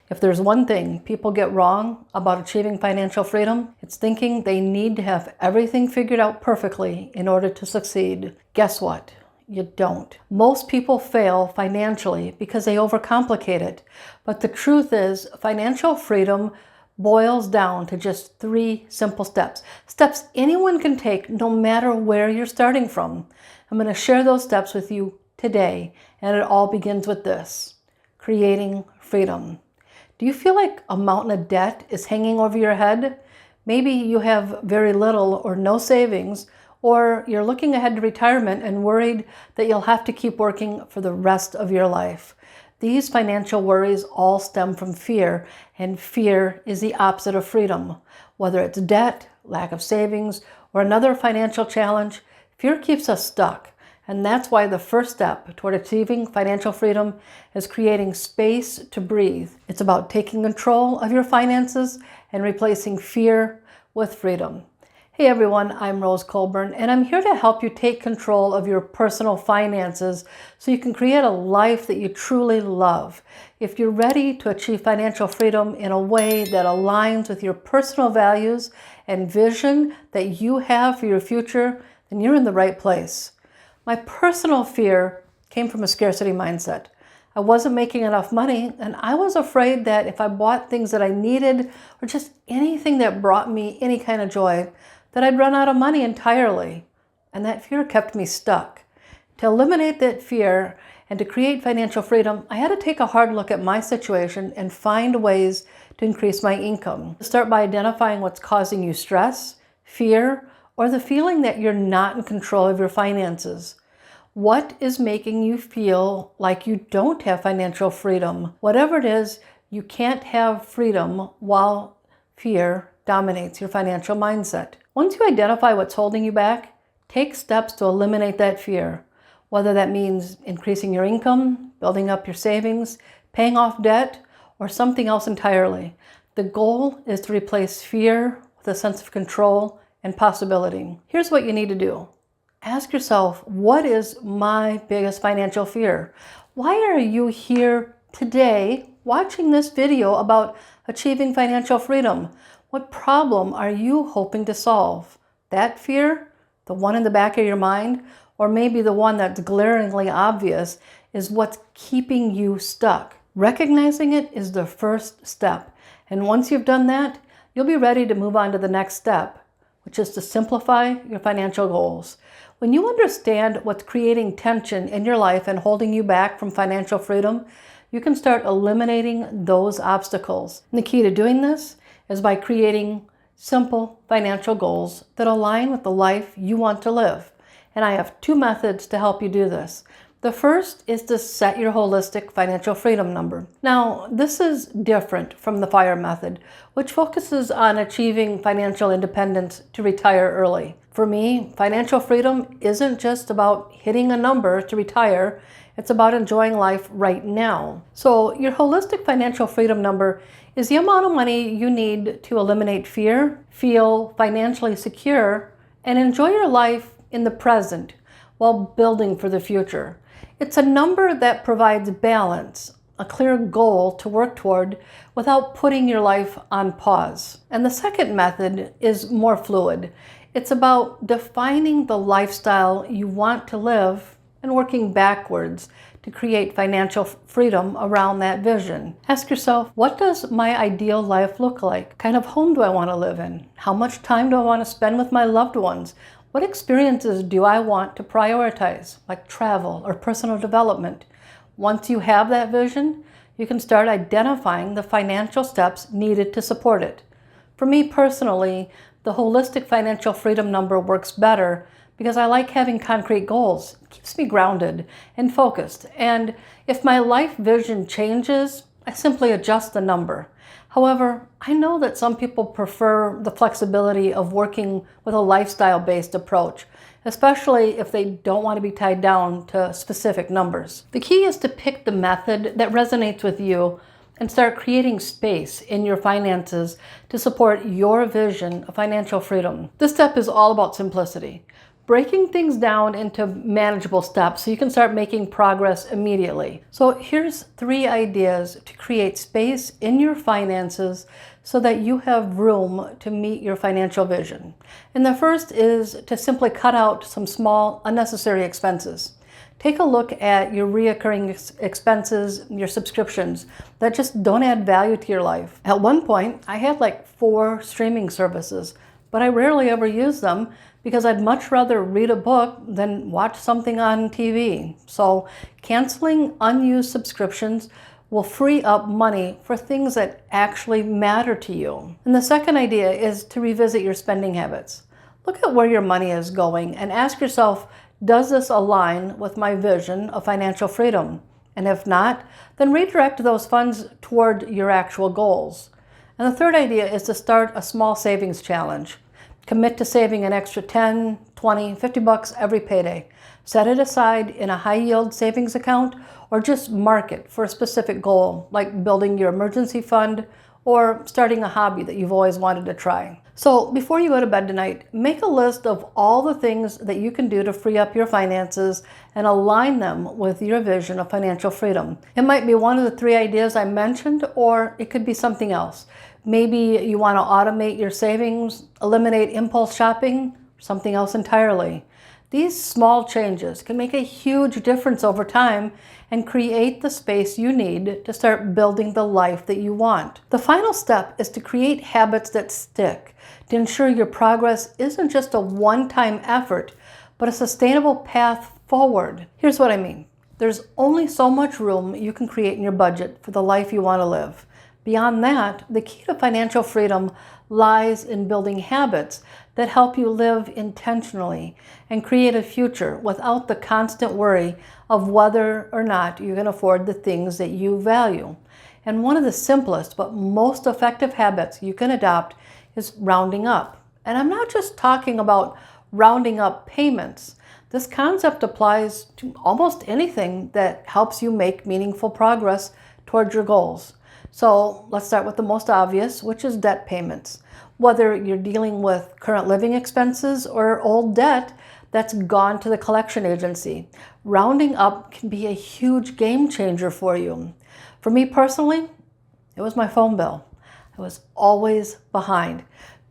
If there's one thing people get wrong about achieving financial freedom, it's thinking they need to have everything figured out perfectly in order to succeed. Guess what? You don't. Most people fail financially because they overcomplicate it. But the truth is, financial freedom boils down to just 3 simple steps. Steps anyone can take no matter where you're starting from. I'm going to share those steps with you today, and it all begins with this: creating freedom. Do you feel like a mountain of debt is hanging over your head? Maybe you have very little or no savings, or you're looking ahead to retirement and worried that you'll have to keep working for the rest of your life. These financial worries all stem from fear, and fear is the opposite of freedom. Whether it's debt, lack of savings, or another financial challenge, fear keeps us stuck. And that's why the first step toward achieving financial freedom is creating space to breathe. It's about taking control of your finances and replacing fear with freedom. Hey everyone, I'm Rose Colburn, and I'm here to help you take control of your personal finances so you can create a life that you truly love. If you're ready to achieve financial freedom in a way that aligns with your personal values and vision that you have for your future, then you're in the right place. My personal fear came from a scarcity mindset. I wasn't making enough money, and I was afraid that if I bought things that I needed or just anything that brought me any kind of joy, that I'd run out of money entirely. And that fear kept me stuck. To eliminate that fear and to create financial freedom, I had to take a hard look at my situation and find ways to increase my income. Start by identifying what's causing you stress, fear, or the feeling that you're not in control of your finances. What is making you feel like you don't have financial freedom? Whatever it is, you can't have freedom while fear dominates your financial mindset. Once you identify what's holding you back, take steps to eliminate that fear, whether that means increasing your income, building up your savings, paying off debt, or something else entirely. The goal is to replace fear with a sense of control and possibility. Here's what you need to do. Ask yourself, what is my biggest financial fear? Why are you here today watching this video about achieving financial freedom? What problem are you hoping to solve? That fear, the one in the back of your mind, or maybe the one that's glaringly obvious, is what's keeping you stuck. Recognizing it is the first step. And once you've done that, you'll be ready to move on to the next step, which is to simplify your financial goals. When you understand what's creating tension in your life and holding you back from financial freedom, you can start eliminating those obstacles. And the key to doing this is by creating simple financial goals that align with the life you want to live. And I have 2 methods to help you do this. The first is to set your holistic financial freedom number. Now, this is different from the FIRE method, which focuses on achieving financial independence to retire early. For me, financial freedom isn't just about hitting a number to retire, it's about enjoying life right now. So your holistic financial freedom number is the amount of money you need to eliminate fear, feel financially secure, and enjoy your life in the present while building for the future. It's a number that provides balance, a clear goal to work toward without putting your life on pause. And the second method is more fluid. It's about defining the lifestyle you want to live and working backwards to create financial freedom around that vision. Ask yourself, what does my ideal life look like? What kind of home do I want to live in? How much time do I want to spend with my loved ones? What experiences do I want to prioritize, like travel or personal development? Once you have that vision, you can start identifying the financial steps needed to support it. For me personally, the holistic financial freedom number works better because I like having concrete goals. It keeps me grounded and focused. And if my life vision changes, I simply adjust the number. However, I know that some people prefer the flexibility of working with a lifestyle-based approach, especially if they don't want to be tied down to specific numbers. The key is to pick the method that resonates with you and start creating space in your finances to support your vision of financial freedom. This step is all about simplicity. breaking things down into manageable steps so you can start making progress immediately. So here's 3 ideas to create space in your finances so that you have room to meet your financial vision. And the first is to simply cut out some small, unnecessary expenses. Take a look at your reoccurring expenses, your subscriptions that just don't add value to your life. At one point, I had like 4 streaming services, but I rarely ever use them because I'd much rather read a book than watch something on TV. So canceling unused subscriptions will free up money for things that actually matter to you. And the second idea is to revisit your spending habits. Look at where your money is going and ask yourself, does this align with my vision of financial freedom? And if not, then redirect those funds toward your actual goals. And the third idea is to start a small savings challenge. Commit to saving an extra 10, 20, 50 bucks every payday. Set it aside in a high-yield savings account or just mark it for a specific goal, like building your emergency fund or starting a hobby that you've always wanted to try. So before you go to bed tonight, make a list of all the things that you can do to free up your finances and align them with your vision of financial freedom. It might be one of the 3 ideas I mentioned, or it could be something else. Maybe you want to automate your savings, eliminate impulse shopping, something else entirely. These small changes can make a huge difference over time and create the space you need to start building the life that you want. The final step is to create habits that stick, to ensure your progress isn't just a one-time effort, but a sustainable path forward. Here's what I mean. There's only so much room you can create in your budget for the life you want to live. Beyond that, the key to financial freedom lies in building habits that help you live intentionally and create a future without the constant worry of whether or not you can afford the things that you value. And one of the simplest but most effective habits you can adopt is rounding up. And I'm not just talking about rounding up payments. This concept applies to almost anything that helps you make meaningful progress towards your goals. So let's start with the most obvious, which is debt payments. Whether you're dealing with current living expenses or old debt that's gone to the collection agency, rounding up can be a huge game changer for you. For me personally, it was my phone bill. I was always behind,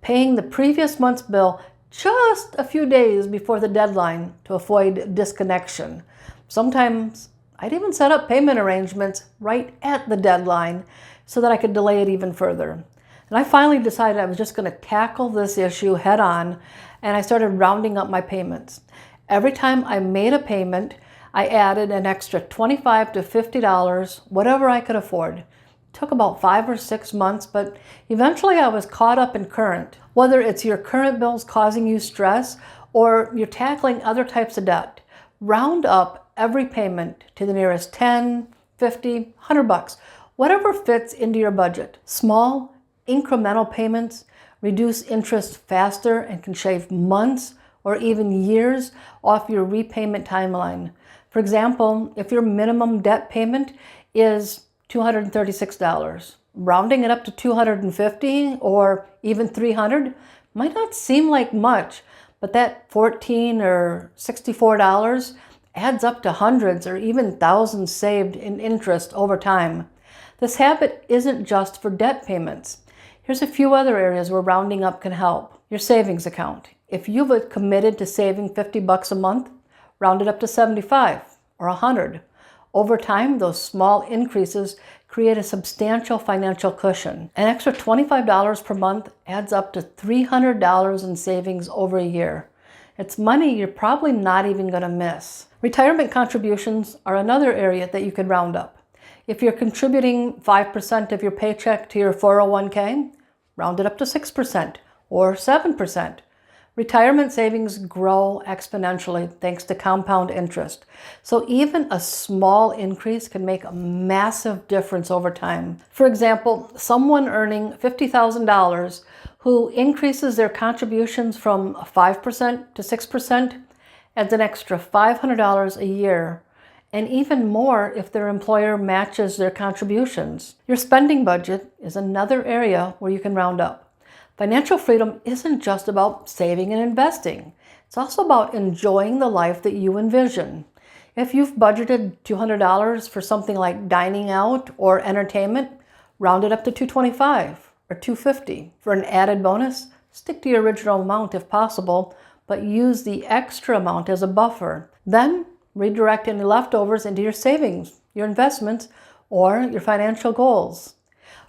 paying the previous month's bill just a few days before the deadline to avoid disconnection. Sometimes I'd even set up payment arrangements right at the deadline so that I could delay it even further. And I finally decided I was just going to tackle this issue head on, and I started rounding up my payments. Every time I made a payment, I added an extra $25 to $50, whatever I could afford. It took about 5 or 6 months, but eventually I was caught up in current. Whether it's your current bills causing you stress or you're tackling other types of debt, round up every payment to the nearest 10, 50, 100 bucks, whatever fits into your budget. Small, incremental payments reduce interest faster and can shave months or even years off your repayment timeline. For example, if your minimum debt payment is $236, rounding it up to $250 or even $300 might not seem like much, but that $14 or $64 adds up to hundreds or even thousands saved in interest over time. This habit isn't just for debt payments. Here's a few other areas where rounding up can help. Your savings account. If you've committed to saving 50 bucks a month, round it up to 75 or 100. Over time, those small increases create a substantial financial cushion. An extra $25 per month adds up to $300 in savings over a year. It's money you're probably not even going to miss. Retirement contributions are another area that you can round up. If you're contributing 5% of your paycheck to your 401k, round it up to 6% or 7%. Retirement savings grow exponentially thanks to compound interest. So even a small increase can make a massive difference over time. For example, someone earning $50,000 who increases their contributions from 5% to 6% adds an extra $500 a year, and even more if their employer matches their contributions. Your spending budget is another area where you can round up. Financial freedom isn't just about saving and investing. It's also about enjoying the life that you envision. If you've budgeted $200 for something like dining out or entertainment, round it up to $225 or $250. For an added bonus, stick to your original amount if possible, but use the extra amount as a buffer. Then redirect any leftovers into your savings, your investments, or your financial goals.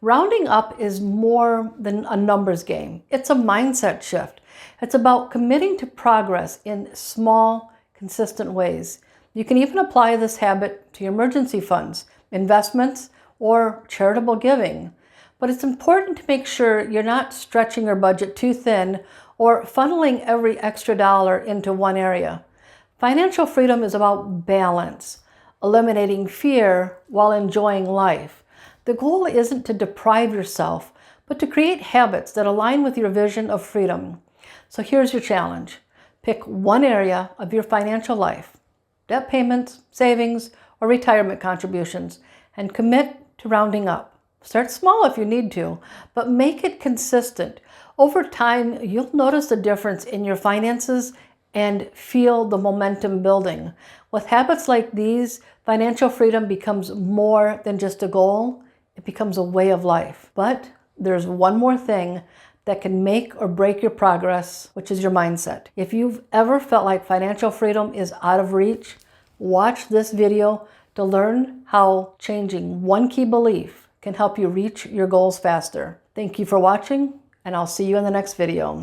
Rounding up is more than a numbers game. It's a mindset shift. It's about committing to progress in small, consistent ways. You can even apply this habit to your emergency funds, investments, or charitable giving. But it's important to make sure you're not stretching your budget too thin or funneling every extra dollar into one area. Financial freedom is about balance, eliminating fear while enjoying life. The goal isn't to deprive yourself, but to create habits that align with your vision of freedom. So here's your challenge. Pick one area of your financial life, debt payments, savings, or retirement contributions, and commit to rounding up. Start small if you need to, but make it consistent. Over time, you'll notice a difference in your finances and feel the momentum building. With habits like these, financial freedom becomes more than just a goal. It becomes a way of life. But there's one more thing that can make or break your progress, which is your mindset. If you've ever felt like financial freedom is out of reach, watch this video to learn how changing one key belief can help you reach your goals faster. Thank you for watching, and I'll see you in the next video.